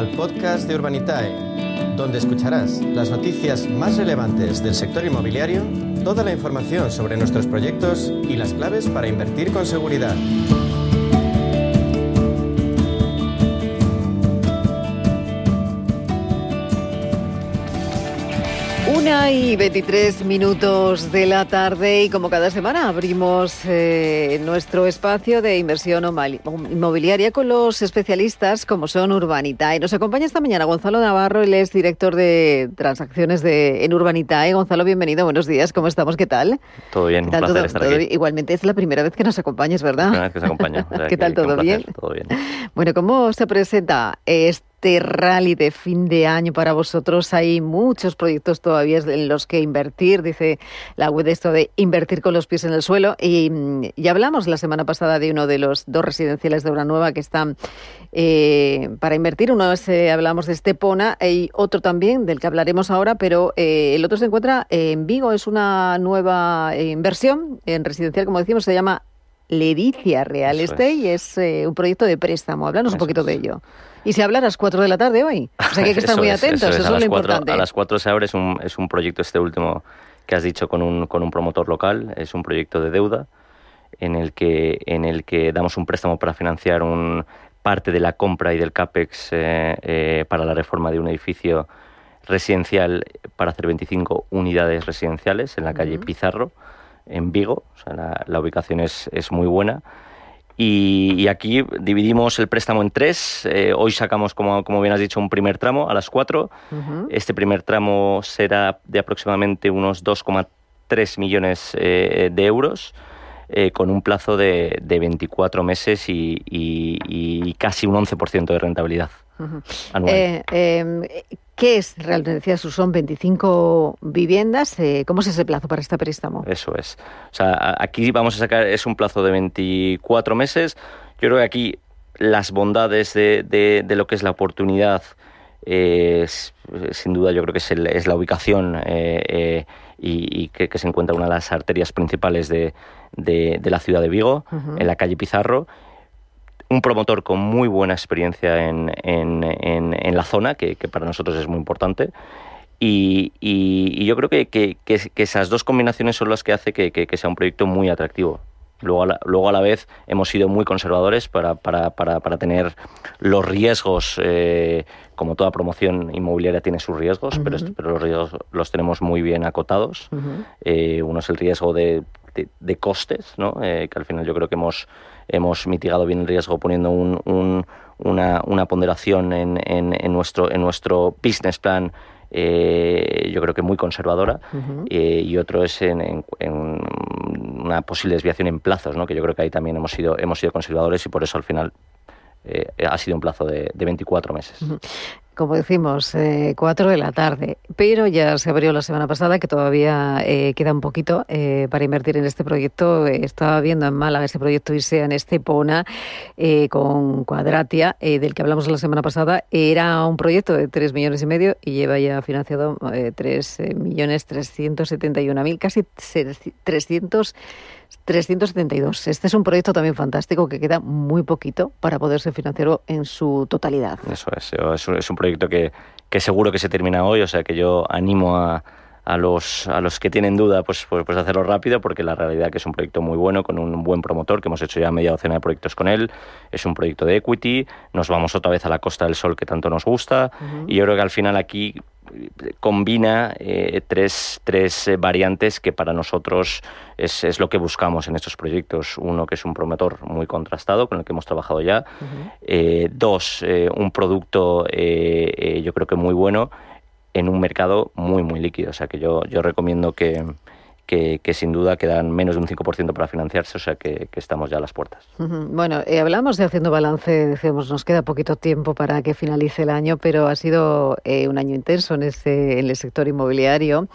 al podcast de Urbanitae, donde escucharás las noticias más relevantes del sector inmobiliario, toda la información sobre nuestros proyectos y las claves para invertir con seguridad. Una y 23 minutos de la tarde y como cada semana abrimos nuestro espacio de inversión inmobiliaria con los especialistas como son Urbanitae. Nos acompaña esta mañana Gonzalo Navarro, él es director de transacciones en Urbanitae. Gonzalo, bienvenido, buenos días, ¿cómo estamos? ¿Qué tal? Todo bien, un placer estar aquí. Igualmente es la primera vez que nos acompañas, ¿verdad? La primera vez que os acompaño. O sea, ¿Qué tal, todo bien? Todo bien. Bueno, ¿cómo se presenta este rally de fin de año para vosotros? Hay muchos proyectos todavía en los que invertir, dice la web de esto de invertir con los pies en el suelo, y ya hablamos la semana pasada de uno de los dos residenciales de obra nueva que están para invertir. Uno es, hablamos de Estepona, y otro también del que hablaremos ahora, pero el otro se encuentra en Vigo. Es una nueva inversión en residencial, como decimos, se llama Ledicia Real Estate y es un proyecto de préstamo. Háblanos un poquito de ello. Y se habla a las 4 de la tarde hoy. O sea que hay que estar muy atentos, eso es lo importante. A las 4 se abre, es un proyecto este último que has dicho con un promotor local, es un proyecto de deuda en el que damos un préstamo para financiar parte de la compra y del CAPEX para la reforma de un edificio residencial para hacer 25 unidades residenciales en la calle Pizarro, en Vigo. O sea, la ubicación es muy buena. Y aquí dividimos el préstamo en 3. Hoy sacamos, como bien has dicho, un primer tramo a las 4. Este primer tramo será de aproximadamente unos 2,3 millones de euros, con un plazo de 24 meses y casi un 11% de rentabilidad anual. ¿Qué es realmente? Decías, son 25 viviendas. ¿Cómo es ese plazo para este préstamo? Eso es. O sea, aquí vamos a sacar, es un plazo de 24 meses. Yo creo que aquí las bondades de lo que es la oportunidad, sin duda yo creo que es la ubicación y que se encuentra una de las arterias principales de la ciudad de Vigo, en la calle Pizarro. Un promotor con muy buena experiencia en la zona, que para nosotros es muy importante. Y yo creo que esas dos combinaciones son las que hace que sea un proyecto muy atractivo. Luego a la vez hemos sido muy conservadores para tener los riesgos, como toda promoción inmobiliaria tiene sus riesgos, pero los riesgos los tenemos muy bien acotados. Uno es el riesgo de costes, ¿no? Que al final yo creo que hemos mitigado bien el riesgo poniendo una ponderación en nuestro business plan, yo creo que muy conservadora, y otro es en una posible desviación en plazos, ¿no? Que yo creo que ahí también hemos sido conservadores y por eso al final ha sido un plazo de 24 meses. Como decimos, 4 de la tarde, pero ya se abrió la semana pasada, que todavía queda un poquito para invertir en este proyecto. Estaba viendo en Málaga ese proyecto ISEA en Estepona, con Quadratia, del que hablamos la semana pasada. Era un proyecto de 3,5 millones y lleva ya financiado 3.371.000, casi 372. Este es un proyecto también fantástico que queda muy poquito para poderse financiar en su totalidad. Eso es un proyecto que seguro que se termina hoy, o sea que yo animo a los que tienen duda pues hacerlo rápido, porque la realidad es que es un proyecto muy bueno, con un buen promotor, que hemos hecho ya media docena de proyectos con él. Es un proyecto de equity, nos vamos otra vez a la Costa del Sol, que tanto nos gusta, y yo creo que al final aquí combina tres variantes que para nosotros es lo que buscamos en estos proyectos. Uno, que es un promotor muy contrastado, con el que hemos trabajado ya. Dos, un producto yo creo que muy bueno en un mercado muy, muy líquido. O sea que yo recomiendo que sin duda quedan menos de un 5% para financiarse, o sea que estamos ya a las puertas. Bueno, hablamos de haciendo balance, decíamos, nos queda poquito tiempo para que finalice el año, pero ha sido un año intenso en el sector inmobiliario.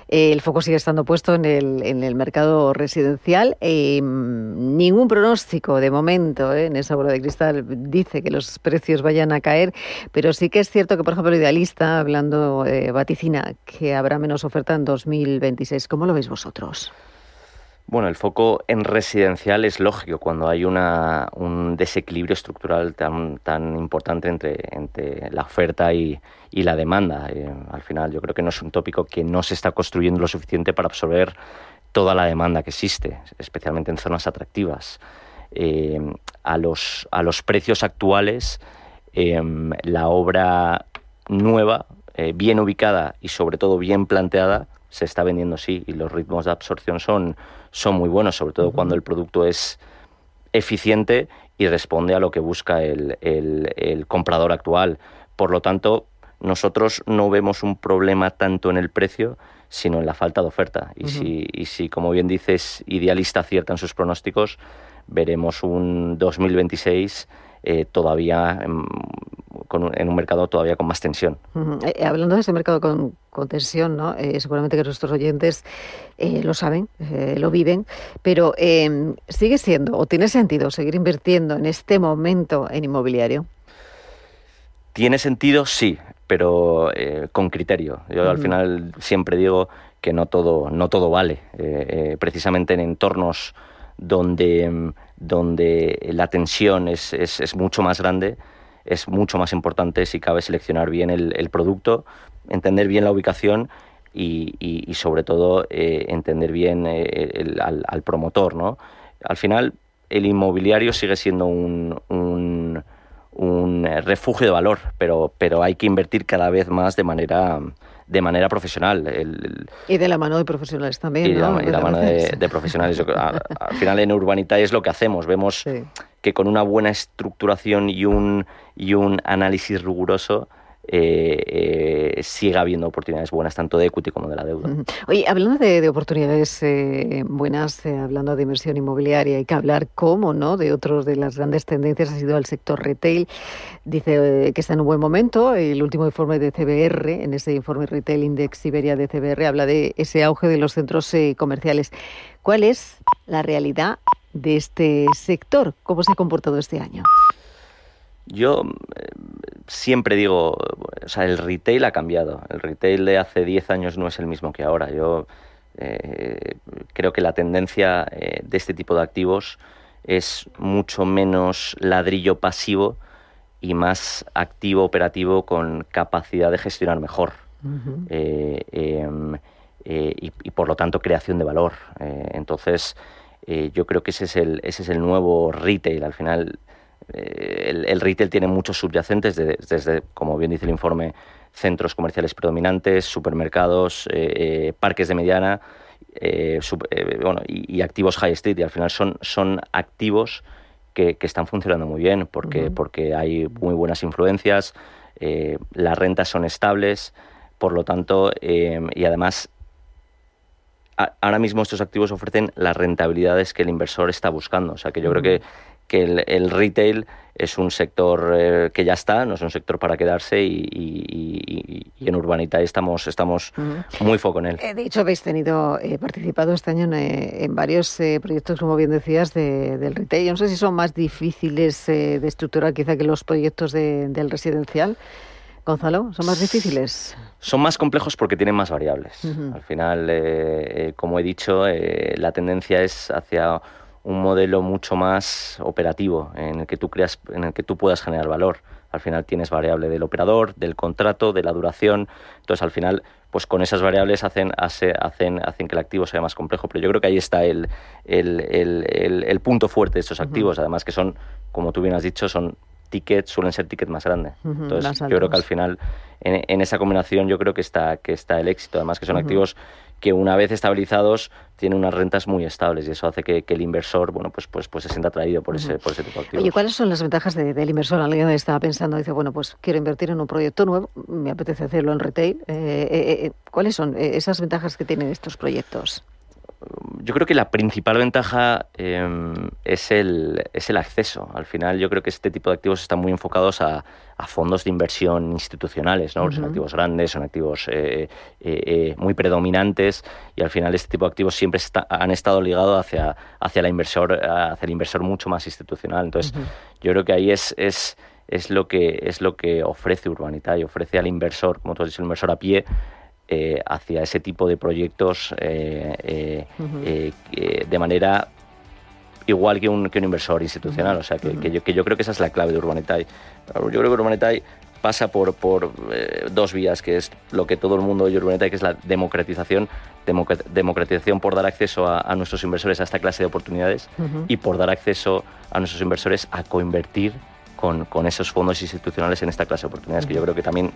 El foco sigue estando puesto en el mercado residencial. Ningún pronóstico de momento en esa bola de cristal dice que los precios vayan a caer, pero sí que es cierto que, por ejemplo, el Idealista, hablando, vaticina que habrá menos oferta en 2026. ¿Cómo lo veis vosotros? Bueno, el foco en residencial es lógico cuando hay un desequilibrio estructural tan importante entre la oferta y la demanda. Al final yo creo que no es un tópico que no se está construyendo lo suficiente para absorber toda la demanda que existe, especialmente en zonas atractivas. A los precios actuales, la obra nueva, bien ubicada y sobre todo bien planteada, se está vendiendo sí, y los ritmos de absorción son muy buenos, sobre todo cuando el producto es eficiente y responde a lo que busca el comprador actual. Por lo tanto, nosotros no vemos un problema tanto en el precio, sino en la falta de oferta. Y si, como bien dices, Idealista acierta en sus pronósticos, veremos un 2026 todavía en un mercado todavía con más tensión. Hablando de ese mercado con tensión, ¿no? Seguramente que nuestros oyentes lo saben, lo viven, pero ¿sigue siendo o tiene sentido seguir invirtiendo en este momento en inmobiliario? Tiene sentido, sí, pero con criterio. Yo al final siempre digo que no todo vale. Precisamente en entornos donde la tensión es mucho más grande, es mucho más importante, si cabe, seleccionar bien el producto, entender bien la ubicación y sobre todo entender bien al promotor, ¿no? Al final el inmobiliario sigue siendo un refugio de valor, pero hay que invertir cada vez más de manera profesional. Y de la mano de profesionales también, y ¿no? Y la mano de profesionales. Al final en Urbanitae es lo que hacemos. Vemos que con una buena estructuración y un análisis riguroso sigue habiendo oportunidades buenas tanto de equity como de la deuda. Oye, hablando de oportunidades buenas, hablando de inversión inmobiliaria, hay que hablar, cómo no, de otros de las grandes tendencias ha sido el sector retail. Dice que está en un buen momento. El último informe de CBR, en ese informe Retail Index Iberia de CBR, habla de ese auge de los centros comerciales. ¿Cuál es la realidad de este sector? ¿Cómo se ha comportado este año? Yo siempre digo, o sea, el retail ha cambiado. El retail de hace 10 años no es el mismo que ahora. Yo creo que la tendencia de este tipo de activos es mucho menos ladrillo pasivo y más activo operativo con capacidad de gestionar mejor. Y por lo tanto creación de valor. Entonces yo creo que ese es el nuevo retail. Al final el retail tiene muchos subyacentes, desde, como bien dice el informe, centros comerciales predominantes, supermercados, parques de mediana, y activos high street, y al final son activos que están funcionando muy bien porque hay muy buenas influencias, las rentas son estables, por lo tanto, y además ahora mismo estos activos ofrecen las rentabilidades que el inversor está buscando. O sea que yo creo que el retail es un sector que ya está, no es un sector para quedarse y en Urbanitae estamos muy foco en él. De hecho, habéis participado este año en varios proyectos, como bien decías, del retail. Yo no sé si son más difíciles de estructurar quizá que los proyectos del residencial. Gonzalo, ¿son más difíciles? Son más complejos porque tienen más variables. Al final, como he dicho, la tendencia es hacia un modelo mucho más operativo en el que tú puedas generar valor. Al final tienes variable del operador, del contrato, de la duración. Entonces, al final, pues con esas variables hacen que el activo sea más complejo. Pero yo creo que ahí está el punto fuerte de estos activos. Además que son, como tú bien has dicho, suelen ser tickets más grandes. Entonces, yo creo que al final, en esa combinación, yo creo que está el éxito. Además que son activos que una vez estabilizados tienen unas rentas muy estables y eso hace que el inversor, pues se sienta atraído por ese tipo de activos. Oye, ¿cuáles son las ventajas del inversor? Alguien estaba pensando, dice, bueno, pues quiero invertir en un proyecto nuevo, me apetece hacerlo en retail. ¿Cuáles son esas ventajas que tienen estos proyectos? Yo creo que la principal ventaja es el acceso. Al final yo creo que este tipo de activos están muy enfocados a fondos de inversión institucionales, ¿no? Son activos grandes, son activos muy predominantes y al final este tipo de activos siempre han estado ligados hacia el inversor mucho más institucional. Entonces yo creo que ahí es lo que ofrece Urbanitae, ofrece al inversor, como tú has dicho, el inversor a pie, hacia ese tipo de proyectos de manera igual que un inversor institucional. O sea, que yo creo que esa es la clave de Urbanitae. Yo creo que Urbanitae pasa por dos vías, que es lo que todo el mundo oye Urbanitae, que es la democratización por dar acceso a nuestros inversores a esta clase de oportunidades y por dar acceso a nuestros inversores a coinvertir con esos fondos institucionales en esta clase de oportunidades, que yo creo que también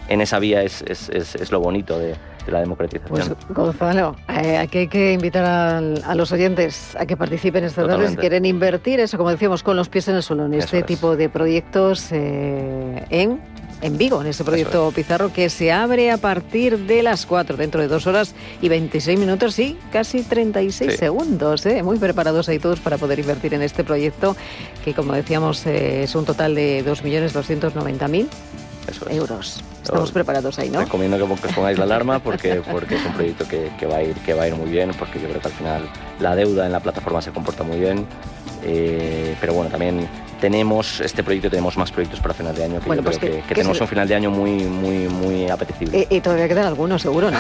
en esa vía es lo bonito de la democratización. Pues Gonzalo, aquí hay que invitar a los oyentes a que participen esta tarde si quieren invertir, eso como decíamos, con los pies en el suelo, en este tipo de proyectos en Vigo, en ese proyecto Pizarro, que se abre a partir de las 4, dentro de 2 horas y 26 minutos, sí, casi 36 segundos, muy preparados ahí todos para poder invertir en este proyecto, que como decíamos es un total de 2.290.000 euros. Estamos preparados ahí, ¿no? Recomiendo que os pongáis la alarma porque es un proyecto que va a ir muy bien, porque yo creo que al final la deuda en la plataforma se comporta muy bien, pero bueno, también tenemos más proyectos para final de año, que yo creo que tenemos un final de año muy apetecible. Y todavía quedan algunos, seguro, ¿no?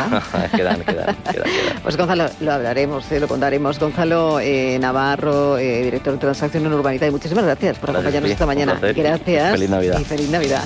quedan. Pues Gonzalo, lo hablaremos, lo contaremos. Gonzalo Navarro, director de Transacción en Urbanitae, muchísimas gracias por acompañarnos esta mañana. Gracias. Feliz Navidad. Y feliz Navidad.